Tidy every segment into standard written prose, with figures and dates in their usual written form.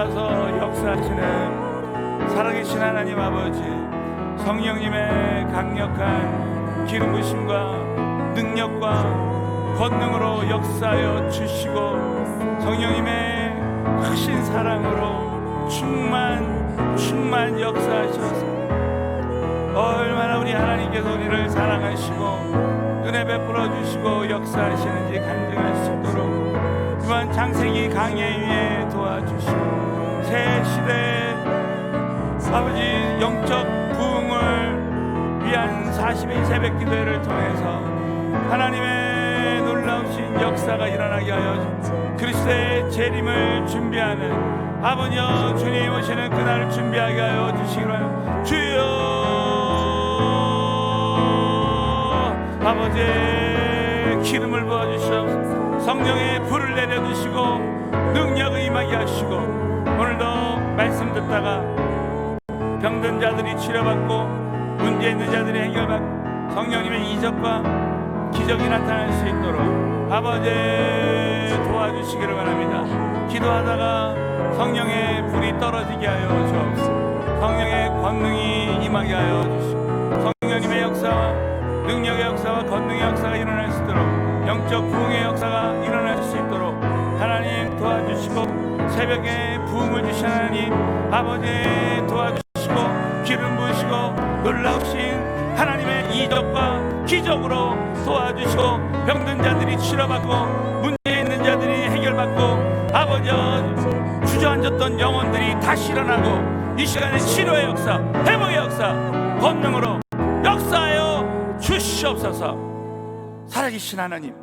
살아서 역사하시는 살아계신 하나님 아버지, 성령님의 강력한 기름 부으심과 능력과 권능으로 역사하여 주시고 성령님의 크신 사랑으로 충만 역사하셔서 얼마나 우리 하나님께서 우리를 사랑하시고 은혜 베풀어 주시고 역사하시는지 간증할 수 있도록 이번 창세기 강해 위에 도와주시고 새 시대 아버지 영적 부흥을 위한 40일 새벽 기도회를 통해서 하나님의 놀라우신 역사가 일어나게 하여 그리스도의 재림을 준비하는 아버지여 주님 오시는 그날을 준비하게 하여 주시기로 하여 주여 아버지의 기름을 부어주시옵소서. 성령의 불을 내려주시고 능력을 임하게 하시고 오늘도 말씀 듣다가 병든 자들이 치료받고 문제 있는 자들이 해결받고 성령님의 이적과 기적이 나타날 수 있도록 아버지 도와주시기를 바랍니다. 기도하다가 성령의 불이 떨어지게 하여 주옵소서. 성령의 권능이 임하게 하여 주시고 성령님의 역사와 능력의 역사와 권능의 역사가 일어날 수 있도록 영적 부흥의 역사가 일어날 수 있도록 하나님 도와주시고 새벽에 부흥을 주신 하나님 아버지 도와주시고 기름 부으시고 놀라우신 하나님의 이적과 기적으로 도와주시고 병든 자들이 치료받고 문제 있는 자들이 해결받고 아버지 주저앉았던 영혼들이 다시 일어나고 이 시간에 치료의 역사, 회복의 역사, 권능으로 역사하여 주시옵소서. 살아계신 하나님,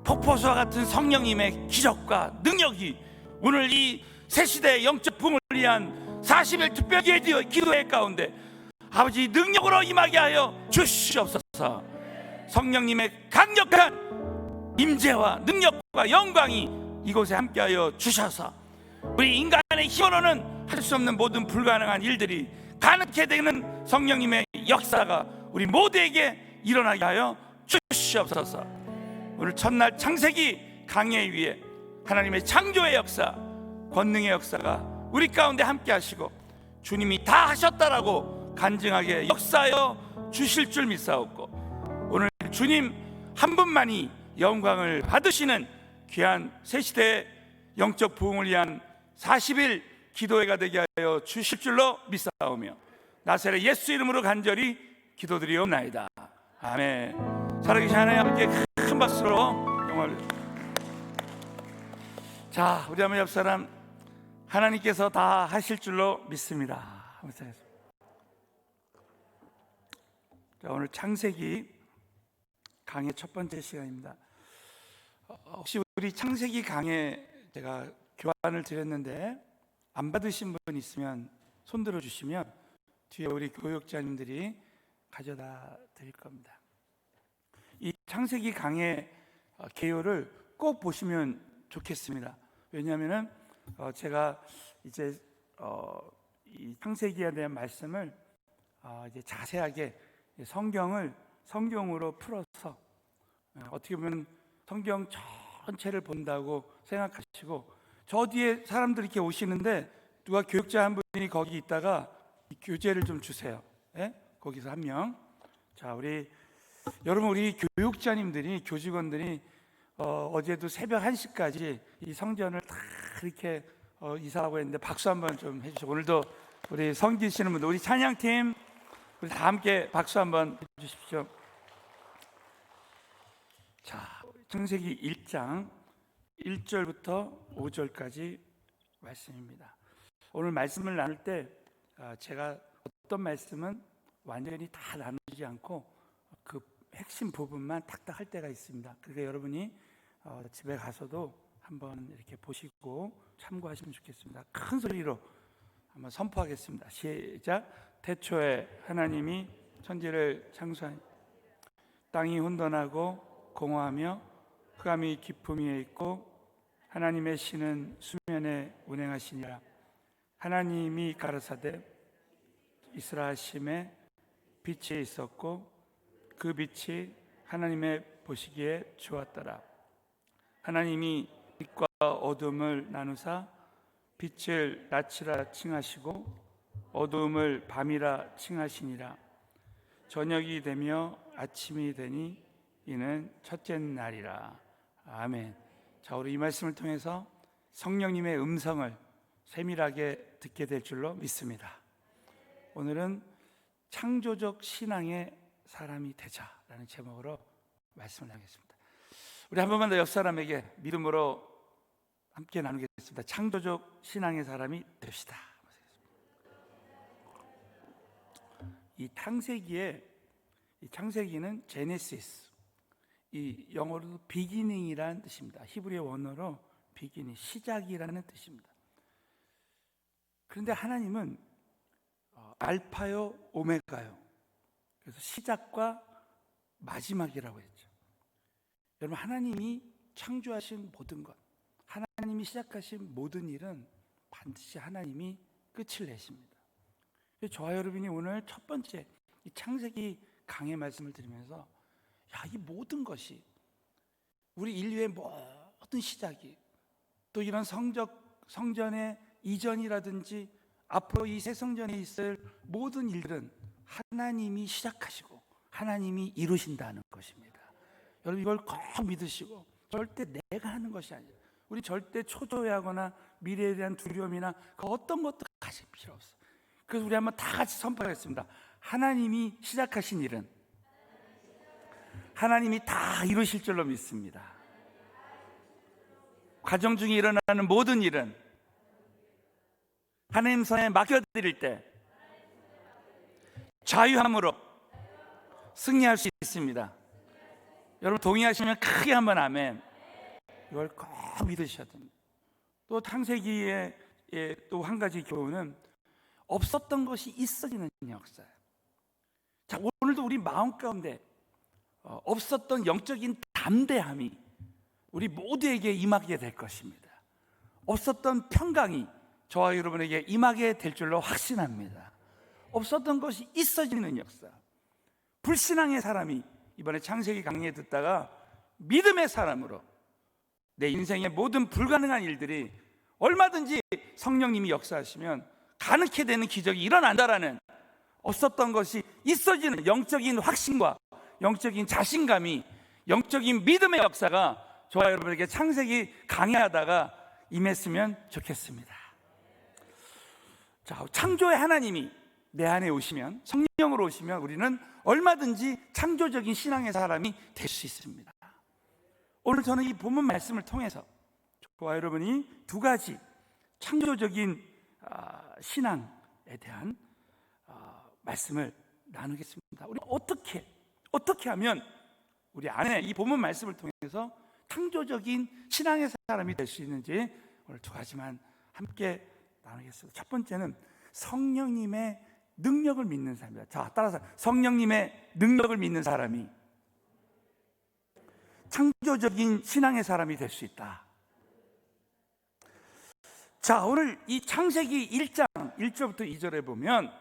폭포수와 같은 성령님의 기적과 능력이 오늘 이 새시대의 영적 부흥을 위한 40일 특별 기도회 가운데 아버지 능력으로 임하게 하여 주시옵소서. 성령님의 강력한 임재와 능력과 영광이 이곳에 함께하여 주셔서 우리 인간의 힘으로는 할 수 없는 모든 불가능한 일들이 가능케 되는 성령님의 역사가 우리 모두에게 일어나게 하여 주시옵소서. 오늘 첫날 창세기 강해 위에 하나님의 창조의 역사, 권능의 역사가 우리 가운데 함께 하시고 주님이 다 하셨다라고 간증하게 역사하여 주실 줄 믿사옵고 오늘 주님 한 분만이 영광을 받으시는 귀한 새시대의 영적 부흥을 위한 40일 기도회가 되게 하여 주실 줄로 믿사오며 나사렛 예수 이름으로 간절히 기도드리옵나이다. 아멘. 살아계신 하나님 아버지께 큰 박수로 영광을. 자, 우리 한번 옆 사람 하나님께서 다 하실 줄로 믿습니다. 자, 오늘 창세기 강의 첫 번째 시간입니다. 혹시 우리 창세기 강의 제가 교환을 드렸는데 안 받으신 분 있으면 손 들어주시면 뒤에 우리 교육자님들이 가져다 드릴 겁니다. 이 창세기 강의 개요를 꼭 보시면 좋겠습니다. 왜냐하면 제가 이제 이 창세기에 대한 말씀을 이제 자세하게 성경으로 풀어서 어떻게 보면 성경 전체를 본다고 생각하시고 저 뒤에 사람들이 이렇게 오시는데 누가 교육자 한 분이 거기 있다가 이 교재를 좀 주세요. 예? 거기서 한 명. 자, 여러분 우리 교육자님들이 교직원들이 어제도 새벽 1시까지 이 성전을 다 이렇게 이사하고 했는데 박수 한번 좀 해주시고 오늘도 우리 섬기시는 분들 우리 찬양팀 우리 다 함께 박수 한번 해주십시오. 자, 창세기 1장 1절부터 5절까지 말씀입니다. 오늘 말씀을 나눌 때 제가 어떤 말씀은 완전히 다 나누지 않고 그 핵심 부분만 탁탁 할 때가 있습니다. 그러니까 여러분이 집에 가서도 한번 이렇게 보시고 참고하시면 좋겠습니다. 큰 소리로 한번 선포하겠습니다. 시작. 태초에 하나님이 천지를 창조하니 땅이 혼돈하고 공허하며 흑암이 깊음 위에 있고 하나님의 신은 수면에 운행하시니라. 하나님이 가라사대 있으라 하심에 빛이 있었고 그 빛이 하나님의 보시기에 좋았더라. 하나님이 빛과 어둠을 나누사 빛을 낮이라 칭하시고 어두움을 밤이라 칭하시니라. 저녁이 되며 아침이 되니 이는 첫째 날이라. 아멘. 자, 우리 이 말씀을 통해서 성령님의 음성을 세밀하게 듣게 될 줄로 믿습니다. 오늘은 창조적 신앙의 사람이 되자라는 제목으로 말씀을 하겠습니다. 우리 한 번만 더 옆 사람에게 믿음으로 함께 나누겠습니다. 창조적 신앙의 사람이 됩시다. 이 창세기는 제네시스, 이 영어로도 비기닝이라는 뜻입니다. 히브리어 원어로 비기닝, 시작이라는 뜻입니다. 그런데 하나님은 알파요 오메가요, 그래서 시작과 마지막이라고 했죠. 여러분, 하나님이 창조하신 모든 것, 하나님이 시작하신 모든 일은 반드시 하나님이 끝을 내십니다. 저와 여러분이 오늘 첫 번째 이 창세기 강의 말씀을 드리면서 이 모든 것이, 우리 인류의 모든 시작이, 또 이런 성전의 이전이라든지 앞으로 이 새 성전에 있을 모든 일들은 하나님이 시작하시고 하나님이 이루신다는 것입니다. 여러분, 이걸 꼭 믿으시고, 절대 내가 하는 것이 아니라, 우리 절대 초조해하거나 미래에 대한 두려움이나 그 어떤 것도 가질 필요 없어요. 그래서 우리 한번 다 같이 선포하겠습니다. 하나님이 시작하신 일은 하나님이 다 이루실 줄로 믿습니다. 가정 중에 일어나는 모든 일은 하나님 손에 맡겨드릴 때 자유함으로 승리할 수 있습니다. 여러분, 동의하시면 크게 한번 아멘. 이걸 꼭 믿으셔야 됩니다. 또 창세기의 또 한 가지 교훈은 없었던 것이 있어지는 역사예요. 자, 오늘도 우리 마음 가운데 없었던 영적인 담대함이 우리 모두에게 임하게 될 것입니다. 없었던 평강이 저와 여러분에게 임하게 될 줄로 확신합니다. 없었던 것이 있어지는 역사. 불신앙의 사람이 이번에 창세기 강의에 듣다가 믿음의 사람으로 내 인생의 모든 불가능한 일들이 얼마든지 성령님이 역사하시면 가능케 되는 기적이 일어난다라는, 없었던 것이 있어지는 영적인 확신과 영적인 자신감이, 영적인 믿음의 역사가 저와 여러분에게 창세기 강의하다가 임했으면 좋겠습니다. 자, 창조의 하나님이 내 안에 오시면, 성령으로 오시면 우리는 얼마든지 창조적인 신앙의 사람이 될 수 있습니다. 오늘 저는 이 본문 말씀을 통해서 저와 여러분이 두 가지 창조적인 신앙에 대한 말씀을 나누겠습니다. 우리 어떻게 하면 우리 안에 이 본문 말씀을 통해서 창조적인 신앙의 사람이 될 수 있는지 오늘 두 가지만 함께 나누겠습니다. 첫 번째는 성령님의 능력을 믿는 사람입니다. 자, 따라서 성령님의 능력을 믿는 사람이 창조적인 신앙의 사람이 될 수 있다. 자, 오늘 이 창세기 1장 1절부터 2절에 보면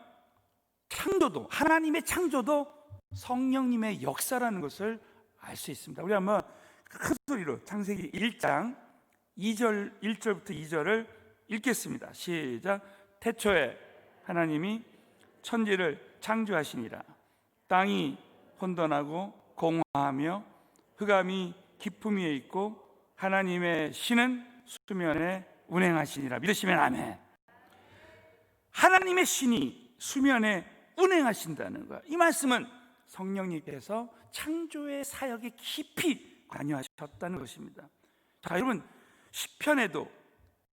창조도, 하나님의 창조도 성령님의 역사라는 것을 알 수 있습니다. 우리 한번 큰 소리로 창세기 1장 1절부터 2절을 읽겠습니다. 시작. 태초에 하나님이 천지를 창조하시니라. 땅이 혼돈하고 공허하며 흑암이 깊음 위에 있고 하나님의 신은 수면에 운행하시니라. 믿으시면 아멘. 하나님의 신이 수면에 운행하신다는 거야. 이 말씀은 성령님께서 창조의 사역에 깊이 관여하셨다는 것입니다. 자, 여러분, 시편에도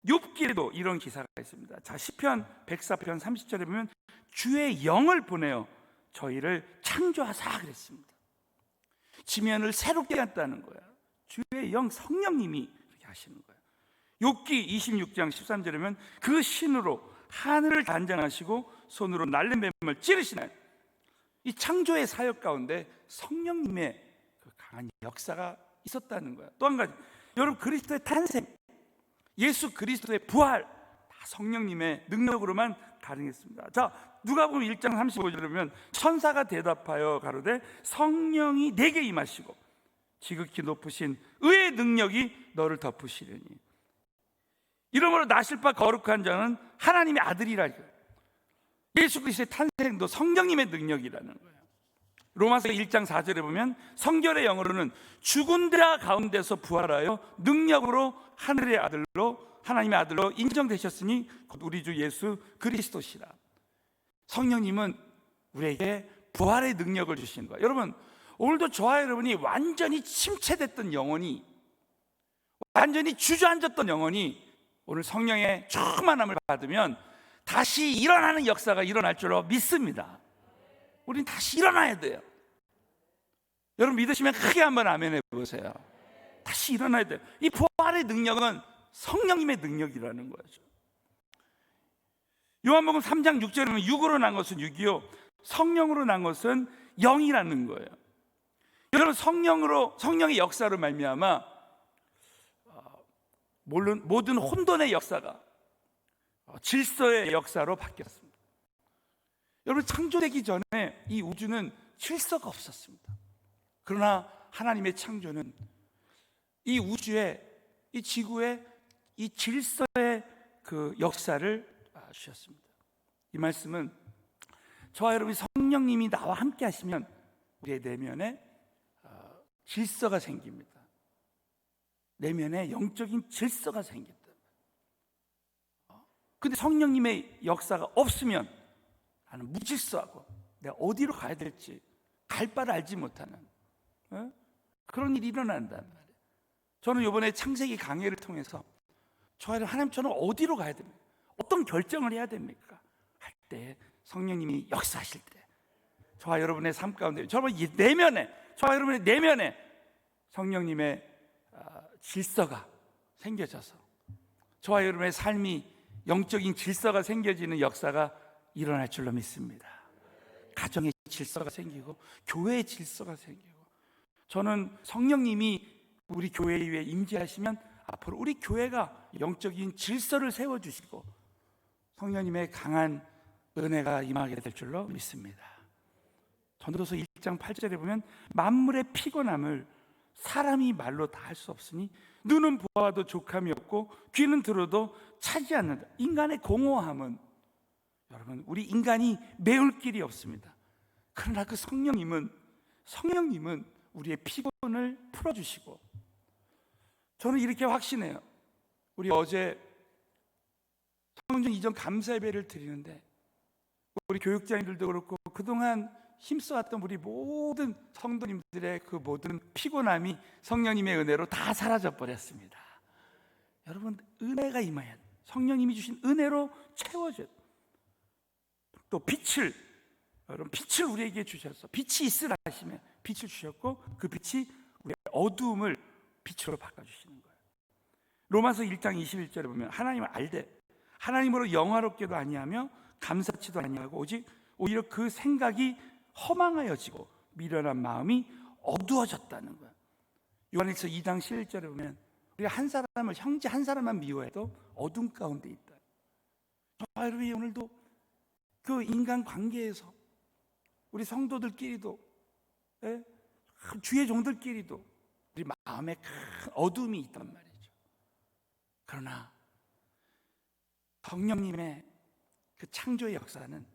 욥기에도 이런 기사가 있습니다. 자, 시편 104편 30절에 보면 주의 영을 보내어 저희를 창조하사 그랬습니다. 지면을 새롭게 했다는 거야. 주의 영, 성령님이 그렇게 하시는 거예요. 욥기 26장 13절에 보면 그 신으로 하늘을 단장하시고 손으로 날린 뱀을 찌르시나요. 이 창조의 사역 가운데 성령님의 그 강한 역사가 있었다는 거야. 또 한 가지, 여러분, 그리스도의 탄생, 예수 그리스도의 부활, 다 성령님의 능력으로만 가능했습니다. 자, 누가복음 1장 35절에 보면 천사가 대답하여 가로되 성령이 내게 임하시고 지극히 높으신 의의 능력이 너를 덮으시려니. 이러므로 나실 바 거룩한 자는 하나님의 아들이라. 예수 그리스도의 탄생도 성령님의 능력이라는 거예요. 로마서 1장 4절에 보면 성결의 영어로는 죽은 자 가운데서 부활하여 능력으로 하늘의 아들로, 하나님의 아들로 인정되셨으니 곧 우리 주 예수 그리스도시라. 성령님은 우리에게 부활의 능력을 주시는 거예요. 여러분, 오늘도 저와 여러분이 완전히 침체됐던 영혼이, 완전히 주저앉았던 영혼이 오늘 성령의 충만함을 받으면 다시 일어나는 역사가 일어날 줄로 믿습니다. 우린 다시 일어나야 돼요. 여러분 믿으시면 크게 한번 아멘 해보세요. 다시 일어나야 돼요. 이 부활의 능력은 성령님의 능력이라는 거죠. 요한복음 3장 6절에 보면 육으로 난 것은 육이요 성령으로 난 것은 영이라는 거예요. 여러분 성령의 역사로 말미암아 모든 혼돈의 역사가 질서의 역사로 바뀌었습니다. 여러분 창조되기 전에 이 우주는 질서가 없었습니다. 그러나 하나님의 창조는 이 우주에, 이 지구에 이 질서의 그 역사를 주셨습니다. 이 말씀은 저와 여러분이 성령님이 나와 함께 하시면 우리의 내면에 질서가 생깁니다. 내면에 영적인 질서가 생긴다. 근데 성령님의 역사가 없으면 나는 무질서하고 내가 어디로 가야 될지 갈 바를 알지 못하는 그런 일이 일어난단 말이에요. 저는 이번에 창세기 강해를 통해서 하나님 저는 어디로 가야 됩니까? 어떤 결정을 해야 됩니까? 할 때 성령님이 역사하실 때 저와 여러분의 삶 가운데 저와 여러분의 내면에 성령님의 질서가 생겨져서 저와 여러분의 삶이 영적인 질서가 생겨지는 역사가 일어날 줄로 믿습니다. 가정의 질서가 생기고 교회의 질서가 생기고, 저는 성령님이 우리 교회 위에 임재하시면 앞으로 우리 교회가 영적인 질서를 세워주시고 성령님의 강한 은혜가 임하게 될 줄로 믿습니다. 전도서 1장 8절에 보면 만물의 피곤함을 사람이 말로 다 할 수 없으니 눈은 보아도 족함이 없고 귀는 들어도 차지 않는다. 인간의 공허함은, 여러분, 우리 인간이 메울 길이 없습니다. 그러나 그 성령님은 우리의 피곤을 풀어주시고, 저는 이렇게 확신해요. 우리 어제 성전 이전 감사 예배를 드리는데 우리 교육자님들도 그렇고 그동안 힘써왔던 우리 모든 성도님들의 그 모든 피곤함이 성령님의 은혜로 다 사라져 버렸습니다. 여러분, 은혜가 임하여 성령님이 주신 은혜로 채워져. 또 여러분 빛을 우리에게 주셔서 빛이 있으라 하시면 빛을 주셨고 그 빛이 우리의 어두움을 빛으로 바꿔주시는 거예요. 로마서 1장 21절에 보면 하나님을 알되 하나님으로 영화롭게도 아니하며 감사치도 아니하고 오직 오히려 그 생각이 허망하여지고 미련한 마음이 어두워졌다는 거예요. 요한일서 2장 11절에 보면 우리가 형제 한 사람만 미워해도 어둠 가운데 있다. 저와 여러분이 오늘도 그 인간 관계에서 우리 성도들끼리도 주의 종들끼리도 우리 마음에 큰 어둠이 있단 말이죠. 그러나 성령님의 그 창조의 역사는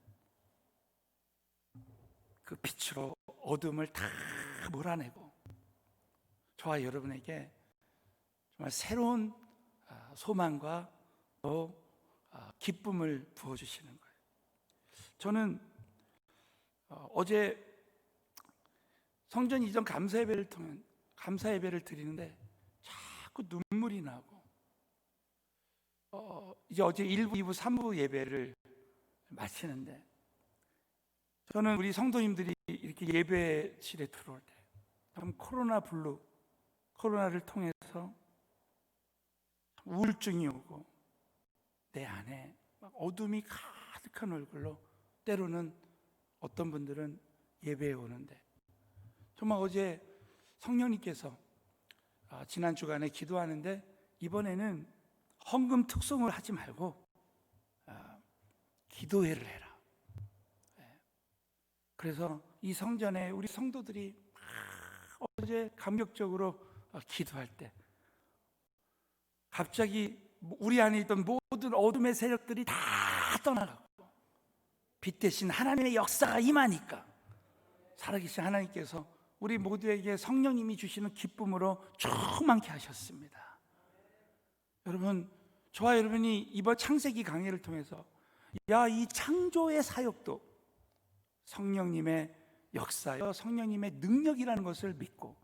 그 빛으로 어둠을 다 몰아내고 저와 여러분에게 정말 새로운 소망과 또 기쁨을 부어주시는 거예요. 저는 어제 성전 이전 감사 예배를 통한 감사 예배를 드리는데 자꾸 눈물이 나고 이제 어제 1부, 2부, 3부 예배를 마치는데 저는 우리 성도님들이 이렇게 예배실에 들어올 때 코로나를 통해서 우울증이 오고 내 안에 막 어둠이 가득한 얼굴로 때로는 어떤 분들은 예배에 오는데 정말 어제 성령님께서 지난 주간에 기도하는데 이번에는 헌금 특송을 하지 말고 기도회를 해라. 그래서 이 성전에 우리 성도들이 어제 감격적으로 기도할 때 갑자기 우리 안에 있던 모든 어둠의 세력들이 다 떠나가고 빛 대신 하나님의 역사가 임하니까 살아계신 하나님께서 우리 모두에게 성령님이 주시는 기쁨으로 충만케 하셨습니다. 여러분, 저와 여러분이 이번 창세기 강의를 통해서 이 창조의 사역도 성령님의 역사요, 성령님의 능력이라는 것을 믿고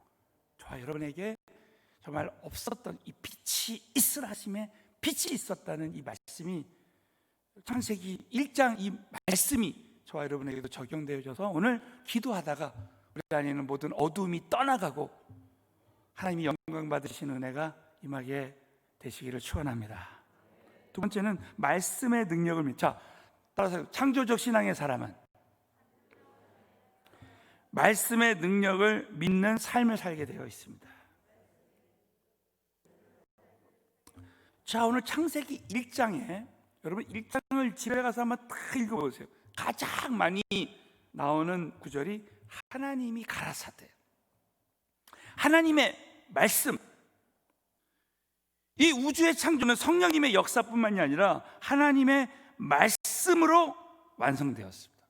저와 여러분에게 정말 없었던 이 빛이 있으라 하심에 빛이 있었다는 이 말씀이, 창세기 1장 이 말씀이 저와 여러분에게도 적용되어져서 오늘 기도하다가 우리 안에 있는 모든 어두움이 떠나가고 하나님이 영광 받으시는 은혜가 임하게 되시기를 축원합니다. 두 번째는 말씀의 능력을 자, 따라서 창조적 신앙의 사람은 말씀의 능력을 믿는 삶을 살게 되어 있습니다. 자, 오늘 창세기 1장에 여러분 1장을 집에 가서 한번 딱 읽어보세요. 가장 많이 나오는 구절이 하나님이 가라사대, 하나님의 말씀. 이 우주의 창조는 성령님의 역사뿐만이 아니라 하나님의 말씀으로 완성되었습니다.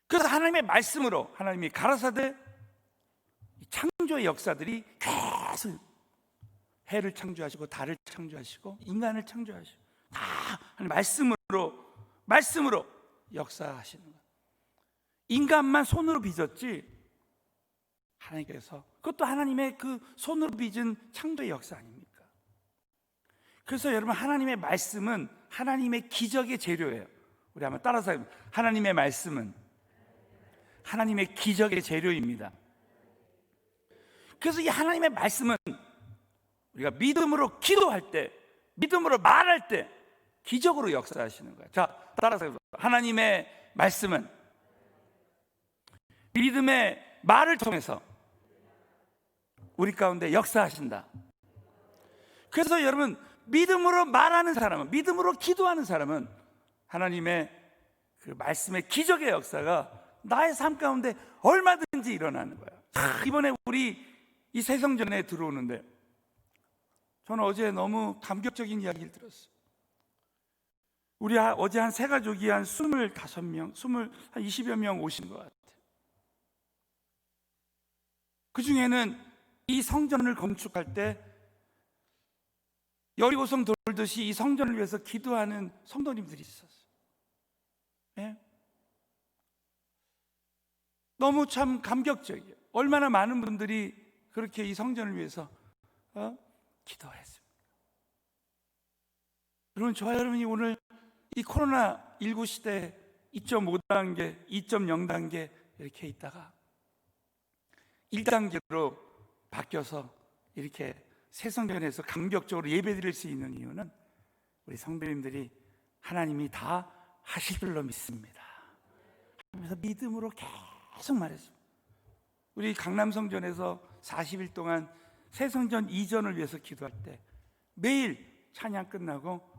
그래서 하나님의 말씀으로 하나님이 가라사대 창조의 역사들이 계속 해를 창조하시고 달을 창조하시고 인간을 창조하시고 다 하나님 말씀으로 역사하시는 거예요. 인간만 손으로 빚었지 하나님께서, 그것도 하나님의 그 손으로 빚은 창조의 역사 아닙니까? 그래서 여러분, 하나님의 말씀은 하나님의 기적의 재료예요. 우리 한번 따라서 해보세요. 하나님의 말씀은 하나님의 기적의 재료입니다. 그래서 이 하나님의 말씀은 우리가 믿음으로 기도할 때, 믿음으로 말할 때 기적으로 역사하시는 거예요. 자, 따라서 해보세요. 하나님의 말씀은 믿음의 말을 통해서 우리 가운데 역사하신다. 그래서 여러분, 믿음으로 말하는 사람은, 믿음으로 기도하는 사람은 하나님의 그 말씀의 기적의 역사가 나의 삶 가운데 얼마든지 일어나는 거예요. 이번에 우리 이 새성전에 들어오는데 저는 어제 너무 감격적인 이야기를 들었어요. 우리 어제 한 세 가족이 한 25명, 한 20여 명 오신 것 같아요. 그 중에는 이 성전을 건축할 때 여리고성 돌듯이 이 성전을 위해서 기도하는 성도님들이 있었어요. 예? 너무 참 감격적이에요. 얼마나 많은 분들이 그렇게 이 성전을 위해서 기도했습니다. 여러분, 저와 여러분이 오늘 이 코로나19 시대에 2.5단계, 2.0단계 이렇게 있다가 1단계로 바뀌어서 이렇게 새 성전에서 감격적으로 예배드릴 수 있는 이유는 우리 성도님들이 하나님이 다 하실 줄로 믿습니다. 그래서 믿음으로 계속 말했습니다. 우리 강남성전에서 40일 동안 새 성전 이전을 위해서 기도할 때 매일 찬양 끝나고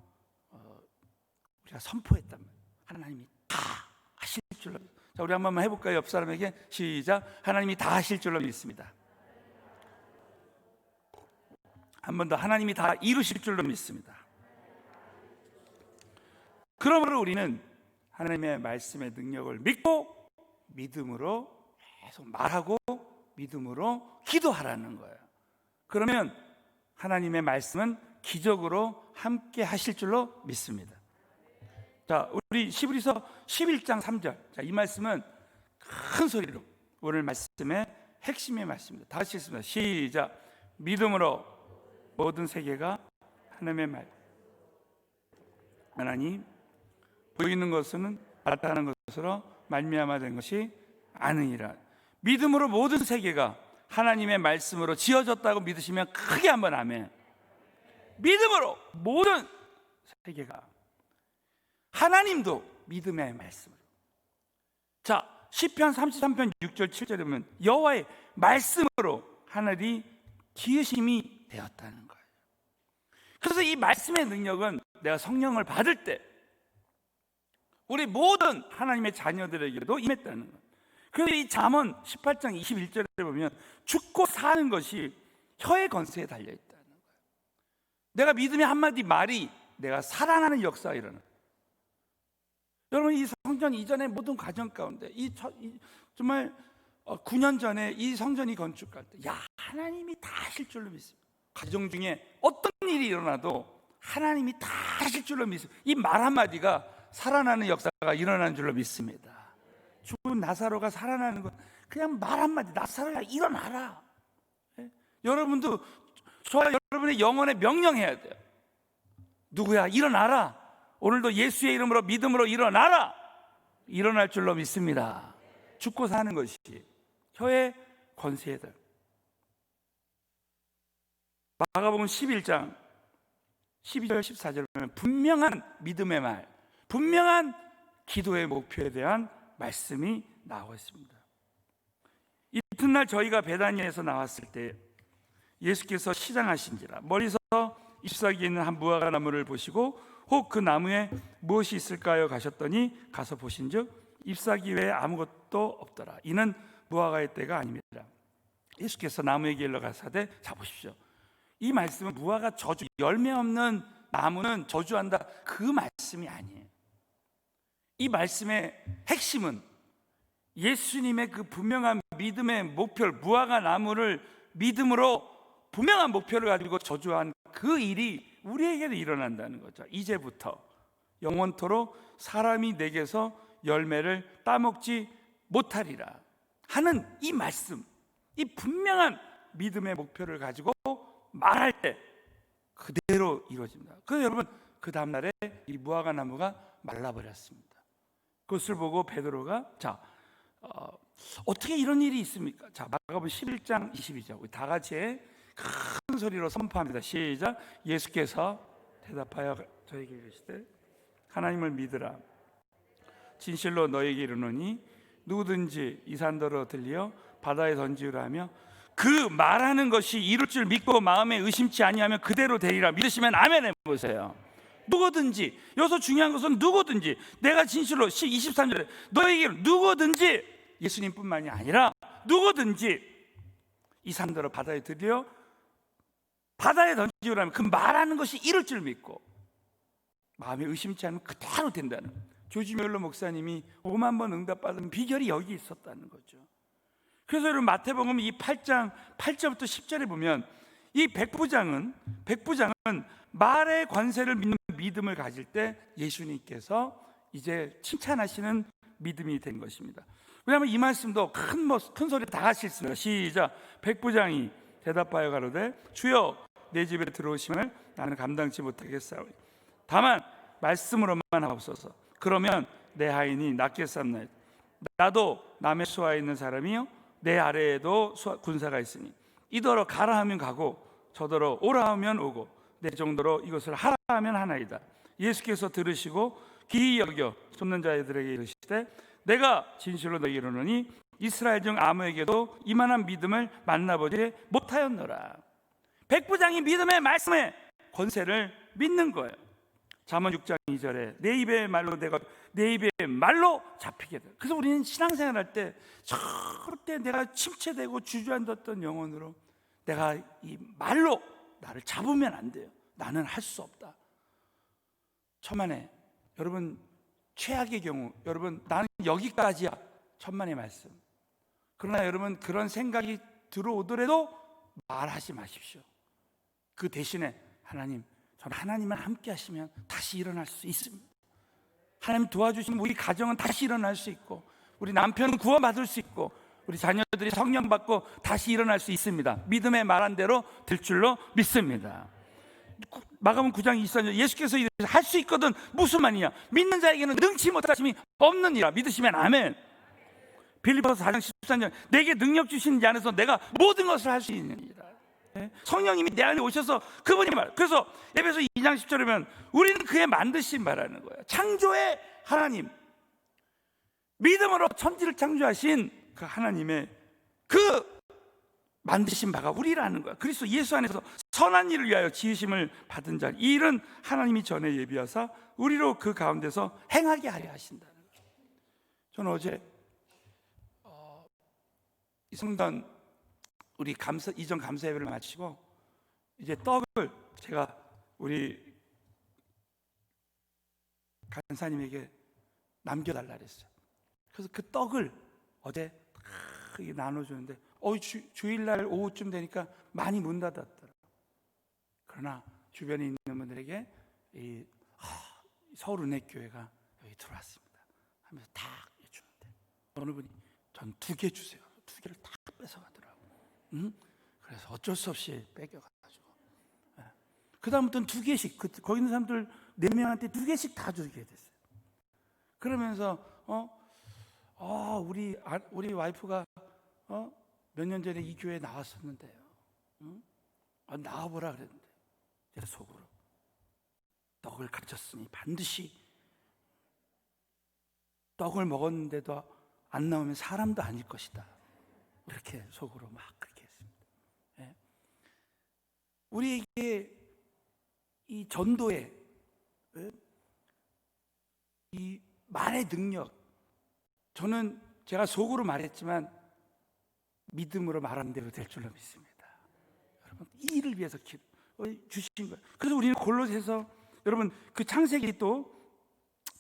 우리가 선포했단 말이에요. 하나님이 다 하실 줄로. 자, 우리 한 번만 해볼까요? 옆 사람에게 시작. 하나님이 다 하실 줄로 믿습니다. 한 번 더. 하나님이 다 이루실 줄로 믿습니다. 그러므로 우리는 하나님의 말씀의 능력을 믿고 믿음으로 계속 말하고 믿음으로 기도하라는 거예요. 그러면 하나님의 말씀은 기적으로 함께 하실 줄로 믿습니다. 자, 우리 히브리서 11장 3절. 자, 이 말씀은 큰 소리로 오늘 말씀의 핵심의 말씀입니다. 다 같이 읽습니다. 시작. 믿음으로 모든 세계가 하나님의 말, 하나님 보이는 것은 나타나는 것으로 말미암아 된 것이 아니니라. 믿음으로 모든 세계가 하나님의 말씀으로 지어졌다고 믿으시면 크게 한번 아멘. 믿음으로 모든 세계가, 하나님도 믿음의 말씀으로. 자, 시편 33편 6절 7절에 보면 여호와의 말씀으로 하늘이 지으심이 되었다는 거예요. 그래서 이 말씀의 능력은 내가 성령을 받을 때 우리 모든 하나님의 자녀들에게도 임했다는 거예요. 그래서 이 잠언 18장 21절에 보면 죽고 사는 것이 혀의 건세에 달려있다는 거예요. 내가 믿음의 한마디 말이 내가 살아나는 역사가 일어나. 여러분, 이 성전 이전의 모든 과정 가운데 정말 9년 전에 이 성전이 건축할 때 하나님이 다 하실 줄로 믿습니다. 가정 중에 어떤 일이 일어나도 하나님이 다 하실 줄로 믿습니다. 이 말 한마디가 살아나는 역사가 일어나는 줄로 믿습니다. 죽은 나사로가 살아나는 건 그냥 말 한마디, 나사로야 일어나라. 여러분도 저와 여러분의 영혼에 명령해야 돼요. 누구야? 일어나라. 오늘도 예수의 이름으로 믿음으로 일어나라. 일어날 줄로 믿습니다. 죽고 사는 것이 혀의 권세다. 마가복음 11장 12절 14절 보면 분명한 믿음의 말, 분명한 기도의 목표에 대한 말씀이 나오고 있습니다. 이튿날 저희가 베다니에서 나왔을 때 예수께서 시장하신지라 멀리서 잎사귀에 있는 한 무화과 나무를 보시고 혹 그 나무에 무엇이 있을까요? 가셨더니 가서 보신즉 잎사귀 외에 아무것도 없더라. 이는 무화과의 때가 아닙니다. 예수께서 나무에게 일러 가사대 자 보십시오. 이 말씀은 무화과 저주, 열매 없는 나무는 저주한다, 그 말씀이 아니에요. 이 말씀의 핵심은 예수님의 그 분명한 믿음의 목표를, 무화과 나무를 믿음으로 분명한 목표를 가지고 저주한 그 일이 우리에게도 일어난다는 거죠. 이제부터 영원토록 사람이 내게서 열매를 따먹지 못하리라 하는 이 말씀, 이 분명한 믿음의 목표를 가지고 말할 때 그대로 이루어집니다. 그래서 여러분, 그 다음날에 이 무화과 나무가 말라버렸습니다. 그것을 보고 베드로가 어떻게 이런 일이 있습니까? 자, 마가복음 11장 22절 우리 다 같이 큰 소리로 선포합니다. 시작. 예수께서 대답하여 저에게 이르시되 하나님을 믿으라. 진실로 너에게 이르노니 누구든지 이 산더러 들리어 바다에 던지으라 하며 그 말하는 것이 이룰 줄 믿고 마음에 의심치 아니하면 그대로 되리라. 믿으시면 아멘 해보세요. 누구든지, 여기서 중요한 것은 누구든지, 내가 진실로 23절에 너에게 누구든지, 예수님뿐만이 아니라 누구든지 이 산더러 바다에 들여 바다에 던지우라면 그 말하는 것이 이룰 줄 믿고 마음에 의심치 않으면 그대로 된다는, 조지 뮬러 목사님이 5만 번 응답받은 비결이 여기 있었다는 거죠. 그래서 여러분, 마태복음 이 8장 8절부터 10절에 보면 이 백부장은 말의 관세를 믿는 믿음을 가질 때 예수님께서 이제 칭찬하시는 믿음이 된 것입니다. 왜냐하면 이 말씀도 큰 소리 다 같이 읽습니다. 시작. 백부장이 대답하여 가로되 주여 내 집에 들어오심을 나는 감당치 못하겠사오니 다만 말씀으로만 하옵소서. 그러면 내 하인이 낫겠사옵나이다. 나도 남의 수하에 있는 사람이요 내 아래에도 군사가 있으니 이더러 가라 하면 가고 저더러 오라 하면 오고 내 정도로 이것을 하라 하면 하나이다. 예수께서 들으시고 기이 여겨 쫓는 자들에게 이르시되 내가 진실로 너희에게 이르노니 이스라엘 중 아무에게도 이만한 믿음을 만나보지 못하였노라. 백부장이 믿음의 말씀에 권세를 믿는 거예요. 잠언 6장 2절에 내 입의 말로 잡히게 돼. 그래서 우리는 신앙생활할 때 절대 내가 침체되고 주저앉았던 영혼으로 내가 이 말로 나를 잡으면 안 돼요. 나는 할 수 없다. 천만에 여러분, 최악의 경우 여러분 나는 여기까지야, 천만의 말씀. 그러나 여러분, 그런 생각이 들어오더라도 말하지 마십시오. 그 대신에 하나님, 저는 하나님만 함께 하시면 다시 일어날 수 있습니다. 하나님 도와주시면 우리 가정은 다시 일어날 수 있고 우리 남편은 구원받을 수 있고 우리 자녀들이 성령 받고 다시 일어날 수 있습니다. 믿음의 말한 대로 될 줄로 믿습니다. 마가복음 9장 24절 예수께서 할 수 있거든 무슨 말이냐, 믿는 자에게는 능치 못하심이 없느니라. 믿으시면 아멘. 빌립보서 4장 13절 내게 능력 주시는 자 안에서 내가 모든 것을 할 수 있느니라. 성령님이 내 안에 오셔서 그분이 말. 그래서 에베소 2장 10절에 보면 우리는 그의 만드신 바라는 거예요. 창조의 하나님, 믿음으로 천지를 창조하신 그 하나님의 그 만드신 바가 우리라는 거야. 그리스도 예수 안에서 선한 일을 위하여 지으심을 받은 자, 이 일은 하나님이 전에 예비하사 우리로 그 가운데서 행하게 하려 하신다는 거예요. 저는 어제 이 성단 우리 이전 감사 예배를 마치고 이제 떡을 제가 우리 간사님에게 남겨달라 그랬어요. 그래서 그 떡을 어제 크게 나눠주는데 주일날 오후쯤 되니까 많이 문 닫았더라. 그러나 주변에 있는 분들에게 서울은혜교회가 여기 들어왔습니다 하면서 다 주는데 어느 분이 전 2개 주세요. 2개를 다 뺏어가더라고. 그래서 어쩔 수 없이 뺏겨가지고 그 다음부터는 2개씩 거기 있는 사람들 4명한테 2개씩 다 주게 됐어요. 그러면서 우리 와이프가 몇 년 전에 이 교회에 나왔었는데요. 나와보라 그랬는데 제가 속으로 떡을 가르쳤으니 반드시 떡을 먹었는데도 안 나오면 사람도 아닐 것이다. 그렇게 속으로 막 그렇게 했습니다. 예. 우리에게 이 전도의 이 말의 능력, 저는 제가 속으로 말했지만 믿음으로 말하는 대로 될 줄로 믿습니다. 여러분, 이 일을 위해서 주신 거예요. 그래서 우리는 골로새서, 여러분 그 창세기 또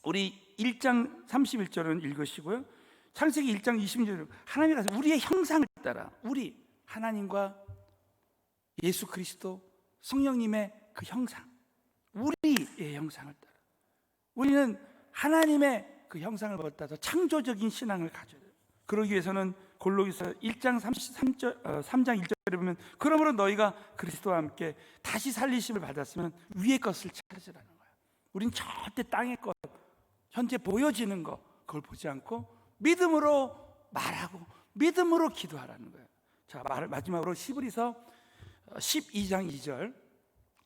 우리 1장 31절은 읽으시고요. 창세기 1장 20절, 하나님이 우리의 형상을 따라, 우리 하나님과 예수 그리스도 성령님의 그 형상, 우리의 형상을 따라, 우리는 하나님의 그 형상을 받아서 창조적인 신앙을 가져야 돼요. 그러기 위해서는 골로새서 1장 3장 1절에 보면, 그러므로 너희가 그리스도와 함께 다시 살리심을 받았으면 위의 것을 찾으라는 거예요. 우린 절대 땅의 것, 현재 보여지는 것, 그걸 보지 않고 믿음으로 말하고 믿음으로 기도하라는 거예요. 자, 마지막으로 히브리서 12장 2절.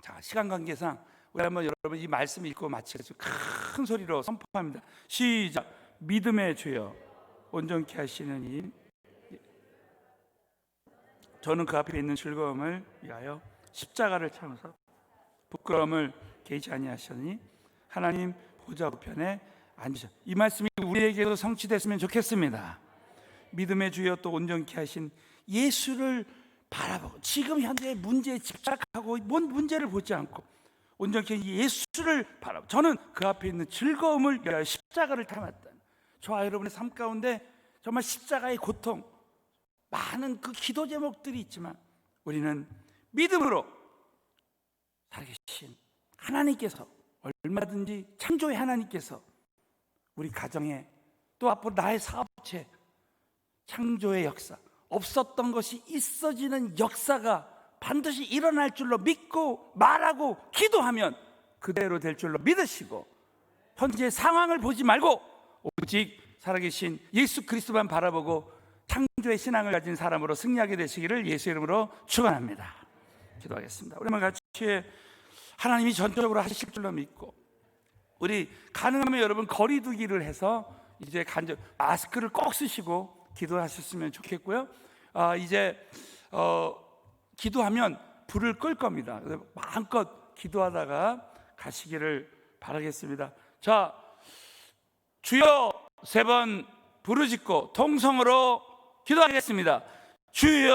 자, 시간 관계상 우리 한번 여러분 이 말씀 읽고 마치겠습니다. 큰 소리로 선포합니다. 시작. 믿음의 주여 온전케 하시는 이, 저는 그 앞에 있는 즐거움을 위하여 십자가를 참으서 부끄러움을 개의치 아니하시니 하나님 보좌 우편에 앉으셔. 이 말씀이 우리에게도 성취됐으면 좋겠습니다. 믿음의 주여 또 온전케 하신 예수를 바라보고 지금 현재의 문제에 집착하고 뭔 문제를 보지 않고 온전케 예수를 바라보고, 저는 그 앞에 있는 즐거움을 위하여 십자가를 담았다. 저와 여러분의 삶 가운데 정말 십자가의 고통, 많은 그 기도 제목들이 있지만 우리는 믿음으로 살아계신 하나님께서, 얼마든지 창조의 하나님께서 우리 가정에, 또 앞으로 나의 사업체, 창조의 역사, 없었던 것이 있어지는 역사가 반드시 일어날 줄로 믿고 말하고 기도하면 그대로 될 줄로 믿으시고, 현재 상황을 보지 말고 오직 살아계신 예수 그리스도만 바라보고 창조의 신앙을 가진 사람으로 승리하게 되시기를 예수 이름으로 축원합니다. 기도하겠습니다. 우리 한번 같이 하나님이 전적으로 하실 줄로 믿고, 우리 가능하면 여러분 거리 두기를 해서 이제 마스크를 꼭 쓰시고 기도하셨으면 좋겠고요. 이제 기도하면 불을 끌 겁니다. 마음껏 기도하다가 가시기를 바라겠습니다. 자, 주여 3번 부르짖고 통성으로 기도하겠습니다. 주여